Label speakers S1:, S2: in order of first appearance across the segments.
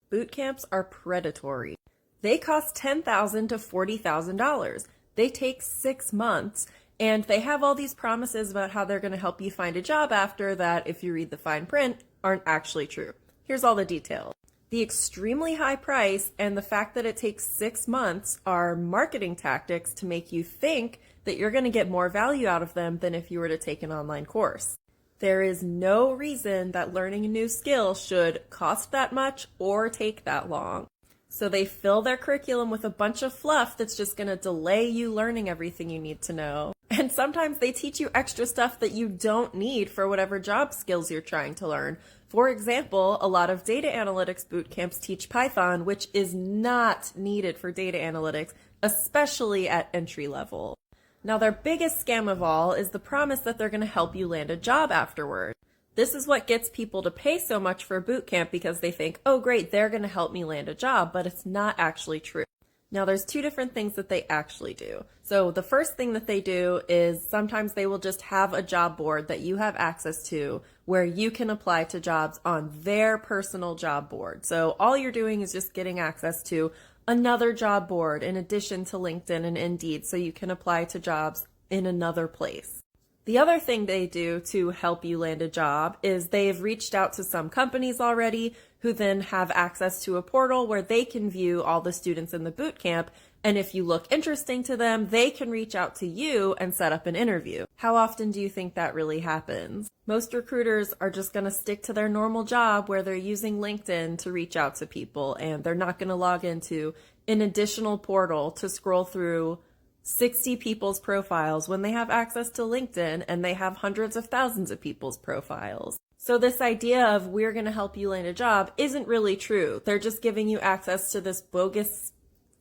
S1: Boot camps are predatory. They cost $10,000 to $40,000. They take 6 months, and they have all these promises about how they're going to help you find a job after that, if you read the fine print, aren't actually true. Here's all the details. The extremely high price and the fact that it takes 6 months are marketing tactics to make you think that you're going to get more value out of them than if you were to take an online course. There is no reason that learning a new skill should cost that much or take that long. So they fill their curriculum with a bunch of fluff that's just going to delay you learning everything you need to know. And sometimes they teach you extra stuff that you don't need for whatever job skills you're trying to learn. For example, a lot of data analytics boot camps teach Python, which is not needed for data analytics, especially at entry level. Now, their biggest scam of all is the promise that they're going to help you land a job afterward. This is what gets people to pay so much for a boot camp, because they think, oh great, they're going to help me land a job, but it's not actually true. Now, there's two different things that they actually do. So the first thing that they do is sometimes they will just have a job board that you have access to where you can apply to jobs on their personal job board. So all you're doing is just getting access to another job board in addition to LinkedIn and Indeed, so you can apply to jobs in another place. The other thing they do to help you land a job is they've reached out to some companies already who then have access to a portal where they can view all the students in the boot camp. And if you look interesting to them, they can reach out to you and set up an interview. How often do you think that really happens? Most recruiters are just going to stick to their normal job where they're using LinkedIn to reach out to people, and they're not going to log into an additional portal to scroll through 60 people's profiles when they have access to LinkedIn and they have hundreds of thousands of people's profiles. So this idea of we're going to help you land a job isn't really true. They're just giving you access to this bogus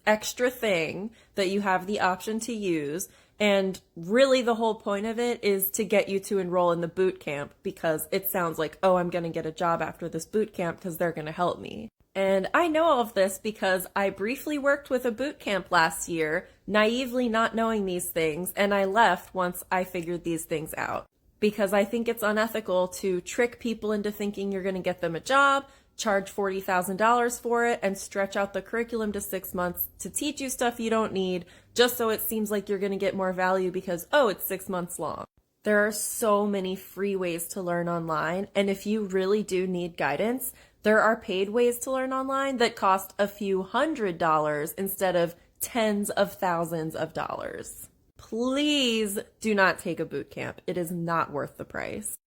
S1: extra thing that you have the option to use. And really the whole point of it is to get you to enroll in the boot camp, because it sounds like, oh, I'm going to get a job after this boot camp because they're going to help me. And I know all of this because I briefly worked with a boot camp last year, naively not knowing these things, and I left once I figured these things out. Because I think it's unethical to trick people into thinking you're going to get them a job, charge $40,000 for it, and stretch out the curriculum to 6 months to teach you stuff you don't need, just so it seems like you're going to get more value because, oh, it's 6 months long. There are so many free ways to learn online, and if you really do need guidance, there are paid ways to learn online that cost a few $100s instead of tens of thousands of dollars. Please do not take a boot camp. It is not worth the price.